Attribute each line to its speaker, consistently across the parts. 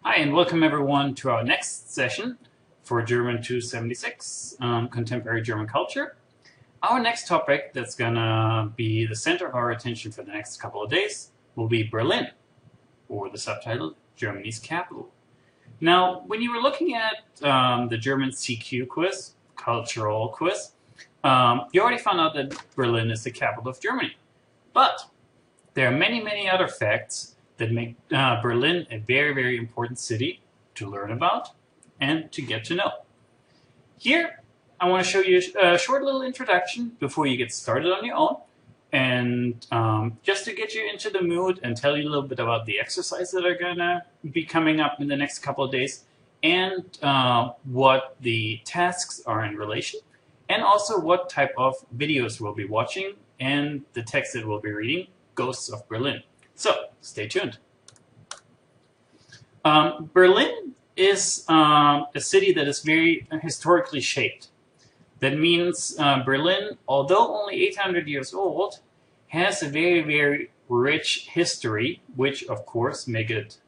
Speaker 1: Hi, and welcome everyone to our next session for German 276, Contemporary German Culture. Our next topic that's gonna be the center of our attention for the next couple of days will be Berlin, or the subtitle, Germany's Capital. Now, when you were looking at the German CQ quiz, cultural quiz, you already found out that Berlin is the capital of Germany. But there are many other facts that make Berlin a very important city to learn about and to get to know. Here, I want to show you a short little introduction before you get started on your own, and just to get you into the mood and tell you a little bit about the exercises that are going to be coming up in the next couple of days, and what the tasks are in relation, and also what type of videos we'll be watching and the text that we'll be reading, Ghosts of Berlin. So, stay tuned. Berlin is a city that is very historically shaped. That means Berlin, although only 800 years old, has a very rich history, which of course make it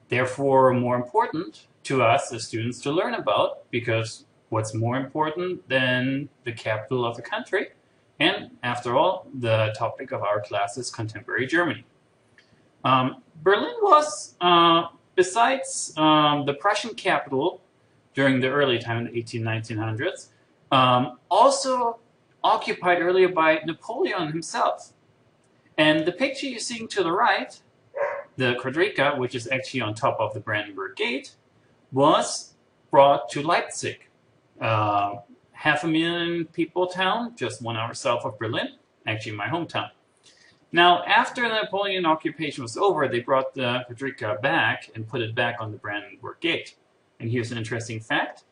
Speaker 1: therefore more important to us as students to learn about, because what's more important than the capital of the country? And after all, the topic of our class is contemporary Germany. Berlin was, besides the Prussian capital during the early time in the 1900s, also occupied earlier by Napoleon himself. And the picture you're seeing to the right, the Quadriga, which is actually on top of the Brandenburg Gate, was brought to Leipzig, 500,000 people town, just 1 hour south of Berlin, actually my hometown. Now, after the Napoleon occupation was over, they brought the Quadriga back and put it back on the Brandenburg Gate. And here's an interesting fact.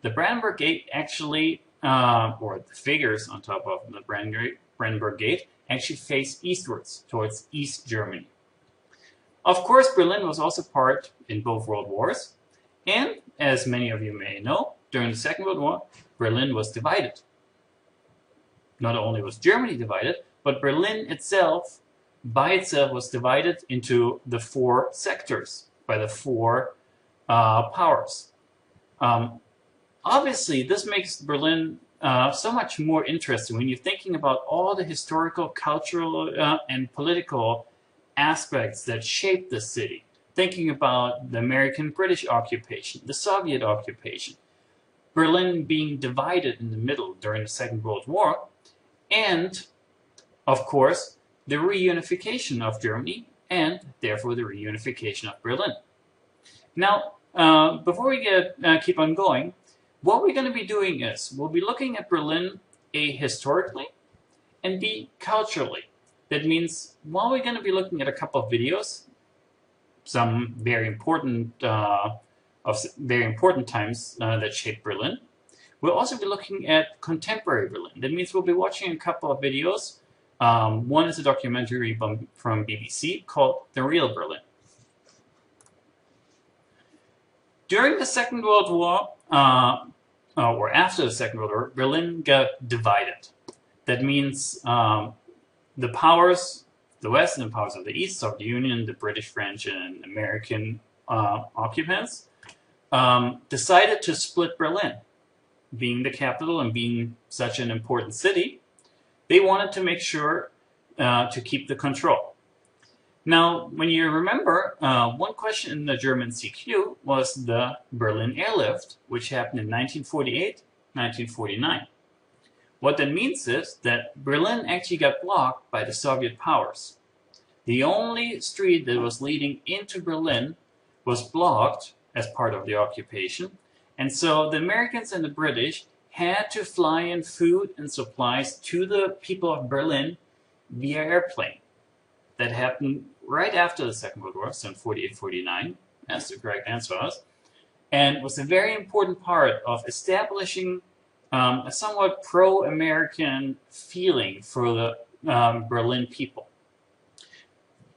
Speaker 1: The Brandenburg Gate actually, or the figures on top of the Brandenburg Gate, actually face eastwards, towards East Germany. Of course, Berlin was also part in both World Wars. And, as many of you may know, during the Second World War, Berlin was divided. Not only was Germany divided, but Berlin itself, by itself, was divided into the 4 sectors by the 4 powers. Obviously, this makes Berlin so much more interesting when you're thinking about all the historical, cultural, and political aspects that shaped the city. Thinking about the American-British occupation, the Soviet occupation, Berlin being divided in the middle during the Second World War, and of course, the reunification of Germany, and therefore the reunification of Berlin. Now, before we keep on going, what we're going to be doing is, we'll be looking at Berlin A, historically, and B, culturally. That means, while we're going to be looking at a couple of videos, some very important, of very important times that shaped Berlin, we'll also be looking at contemporary Berlin. That means we'll be watching a couple of videos. One is a documentary from BBC called The Real Berlin. During the Second World War, or after the Second World War, Berlin got divided. That means the powers, the West and the powers of the East, Soviet Union, the British, French, and American occupants, decided to split Berlin. Being the capital and being such an important city, they wanted to make sure to keep the control. Now, when you remember, one question in the German CQ was the Berlin airlift, which happened in 1948, 1949. What that means is that Berlin actually got blocked by the Soviet powers. The only street that was leading into Berlin was blocked as part of the occupation, and so the Americans and the British had to fly in food and supplies to the people of Berlin via airplane. That happened right after the Second World War, so in 48-49, as the correct answer was, and was a very important part of establishing a somewhat pro-American feeling for the Berlin people.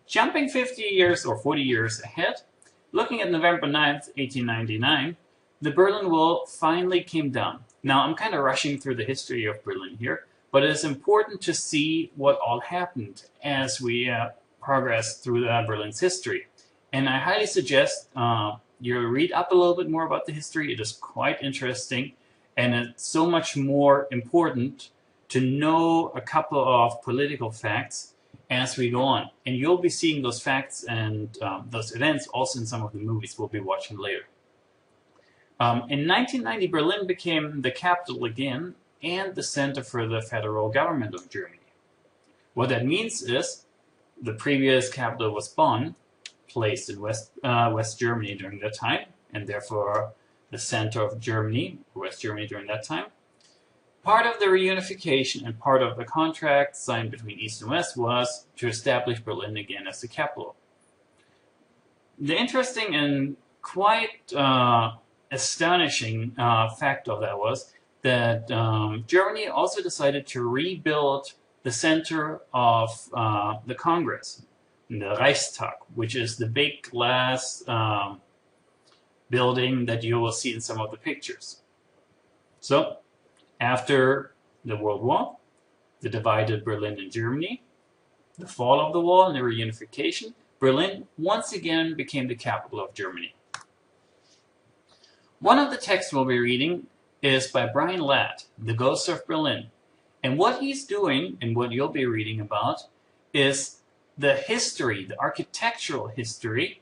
Speaker 1: Jumping 50 years or 40 years ahead, looking at November 9th, 1899, the Berlin Wall finally came down. Now, I'm kind of rushing through the history of Berlin here, but it is important to see what all happened as we progress through Berlin's history. And I highly suggest you read up a little bit more about the history. It is quite interesting, and it's so much more important to know a couple of political facts as we go on. And you'll be seeing those facts and those events also in some of the movies we'll be watching later. In 1990, Berlin became the capital again and the center for the federal government of Germany. What that means is the previous capital was Bonn, placed in West Germany during that time, and therefore the center of Germany, West Germany during that time. Part of the reunification and part of the contract signed between East and West was to establish Berlin again as the capital. The interesting and quite astonishing fact of that was that Germany also decided to rebuild the center of the Congress, the Reichstag, which is the big glass building that you will see in some of the pictures. So, after the World War, the divided Berlin and Germany, the fall of the wall and the reunification, Berlin once again became the capital of Germany. One of the texts we'll be reading is by Brian Ladd, The Ghost of Berlin. And what he's doing, and what you'll be reading about, is the history, the architectural history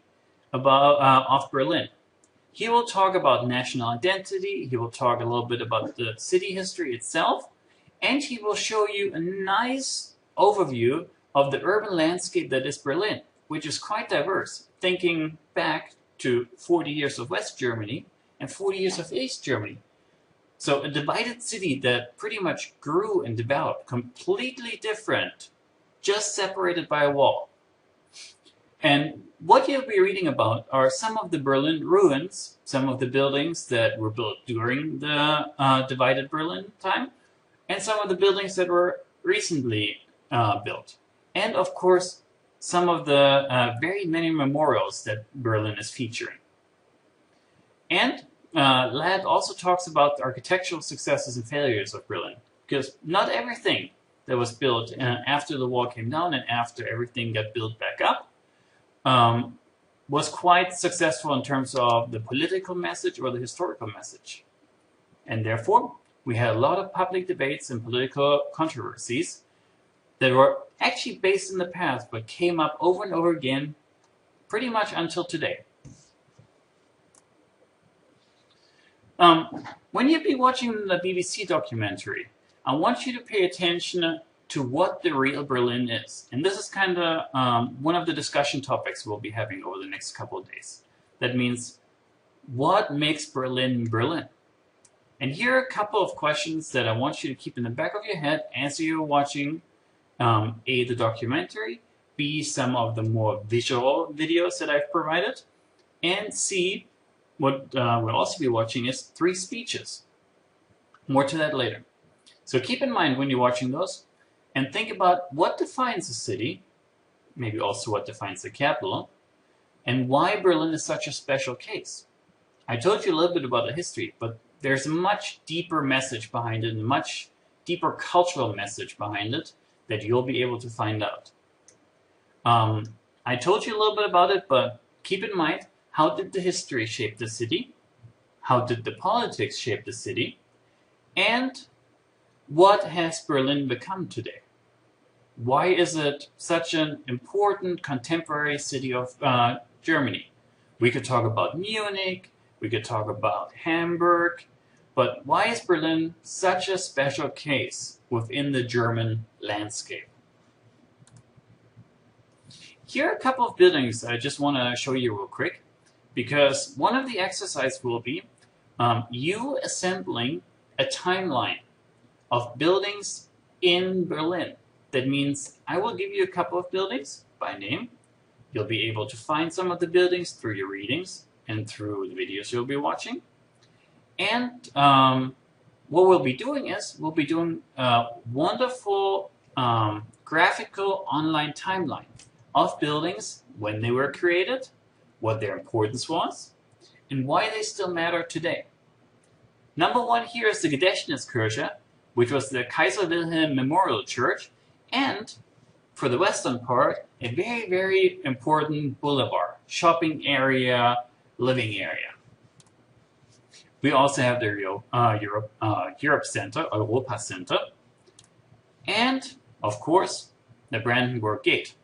Speaker 1: of Berlin. He will talk about national identity, he will talk a little bit about the city history itself, and he will show you a nice overview of the urban landscape that is Berlin, which is quite diverse, thinking back to 40 years of West Germany and 40 years of East Germany. So a divided city that pretty much grew and developed, completely different, just separated by a wall. And what you'll be reading about are some of the Berlin ruins, some of the buildings that were built during the divided Berlin time, and some of the buildings that were recently built. And of course, some of the very many memorials that Berlin is featuring. And Ladd also talks about the architectural successes and failures of Berlin, because not everything that was built after the wall came down and after everything got built back up was quite successful in terms of the political message or the historical message. And therefore, we had a lot of public debates and political controversies that were actually based in the past, but came up over and over again pretty much until today. When you be watching the BBC documentary, I want you to pay attention to what the real Berlin is. And this is kind of one of the discussion topics we'll be having over the next couple of days. That means, what makes Berlin Berlin? And here are a couple of questions that I want you to keep in the back of your head as you're watching A, the documentary, B, some of the more visual videos that I've provided, and C, what we'll also be watching is 3 speeches. More to that later. So keep in mind when you're watching those, and think about what defines a city, maybe also what defines the capital, and why Berlin is such a special case. I told you a little bit about the history, but there's a much deeper message behind it, and a much deeper cultural message behind it that you'll be able to find out. I told you a little bit about it, but keep in mind, how did the history shape the city? How did the politics shape the city? And what has Berlin become today? Why is it such an important contemporary city of Germany? We could talk about Munich, we could talk about Hamburg, but why is Berlin such a special case within the German landscape? Here are a couple of buildings I just want to show you real quick, because one of the exercises will be you assembling a timeline of buildings in Berlin. That means I will give you a couple of buildings by name. You'll be able to find some of the buildings through your readings and through the videos you'll be watching. And what we'll be doing is we'll be doing a wonderful graphical online timeline of buildings, when they were created, what their importance was, and why they still matter today. Number 1 here is the Gedächtniskirche, which was the Kaiser Wilhelm Memorial Church, and for the western part, a very, very important boulevard, shopping area, living area. We also have the Europe Center, Europa Center, and of course the Brandenburg Gate,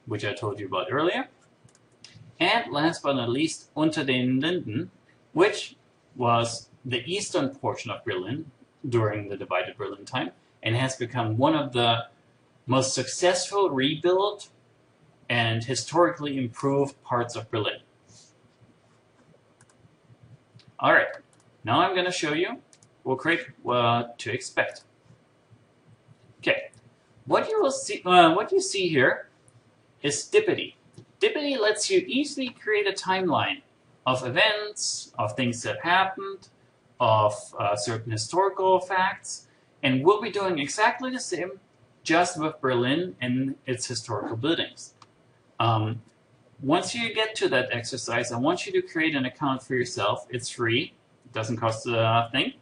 Speaker 1: which I told you about earlier. And last but not least, Unter den Linden, which was the eastern portion of Berlin during the divided Berlin time, and has become one of the most successful rebuilt and historically improved parts of Berlin. Alright, now I'm going to show you what to expect. Okay, what you see here is Dippity. Dippity lets you easily create a timeline of events, of things that happened, of certain historical facts, and we'll be doing exactly the same, just with Berlin and its historical buildings. Once you get to that exercise, I want you to create an account for yourself. It's free, it doesn't cost a thing,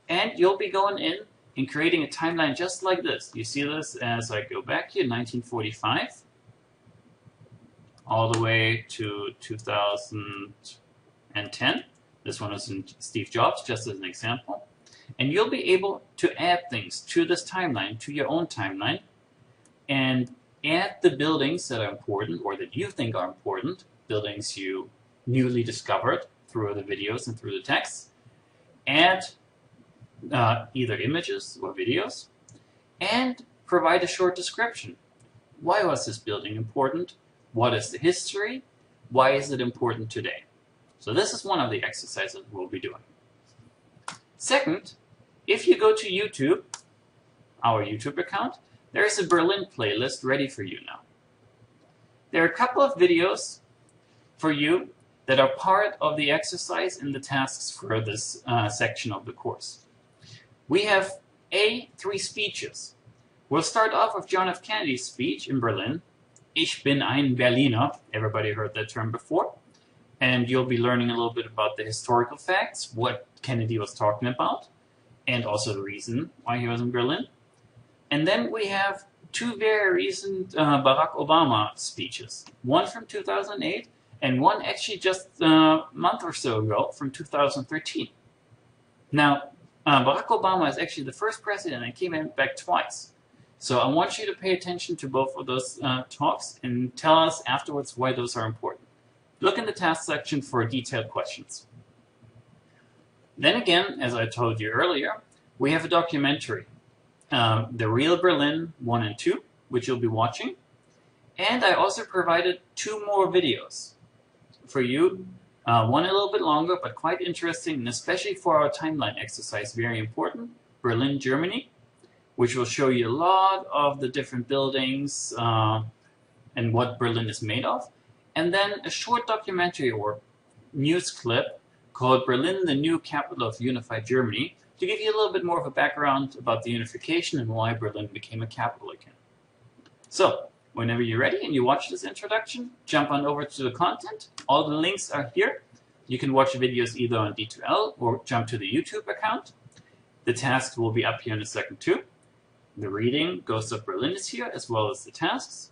Speaker 1: and you'll be going in and creating a timeline just like this. You see this as I go back here, 1945, all the way to 2010. This one is in Steve Jobs, just as an example. And you'll be able to add things to this timeline, to your own timeline, and add the buildings that are important or that you think are important, buildings you newly discovered through the videos and through the texts, add either images or videos, and provide a short description. Why was this building important? What is the history? Why is it important today? So this is one of the exercises we'll be doing. Second, if you go to YouTube, our YouTube account, there is a Berlin playlist ready for you now. There are a couple of videos for you that are part of the exercise and the tasks for this section of the course. We have 3 speeches. We'll start off with John F. Kennedy's speech in Berlin. Ich bin ein Berliner. Everybody heard that term before. And you'll be learning a little bit about the historical facts, what Kennedy was talking about, and also the reason why he was in Berlin. And then we have 2 very recent Barack Obama speeches. One from 2008 and one actually just a month or so ago from 2013. Now, Barack Obama is actually the first president that came back twice. So I want you to pay attention to both of those talks and tell us afterwards why those are important. Look in the task section for detailed questions. Then again, as I told you earlier, we have a documentary, The Real Berlin 1 and 2, which you'll be watching. And I also provided 2 more videos for you. One a little bit longer, but quite interesting, and especially for our timeline exercise, very important. Berlin, Germany, which will show you a lot of the different buildings and what Berlin is made of. And then a short documentary or news clip called Berlin, the New Capital of Unified Germany, to give you a little bit more of a background about the unification and why Berlin became a capital again. So, whenever you're ready and you watch this introduction, jump on over to the content. All the links are here. You can watch the videos either on D2L or jump to the YouTube account. The tasks will be up here in a second too. The reading, Ghosts of Berlin is here, as well as the tasks.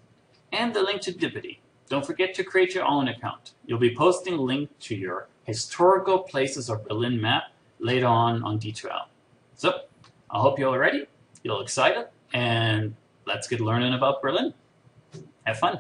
Speaker 1: And the link to Dippity. Don't forget to create your own account. You'll be posting a link to your historical places of Berlin map later on D2L. So, I hope you're all ready, you're excited, and let's get learning about Berlin. Have fun.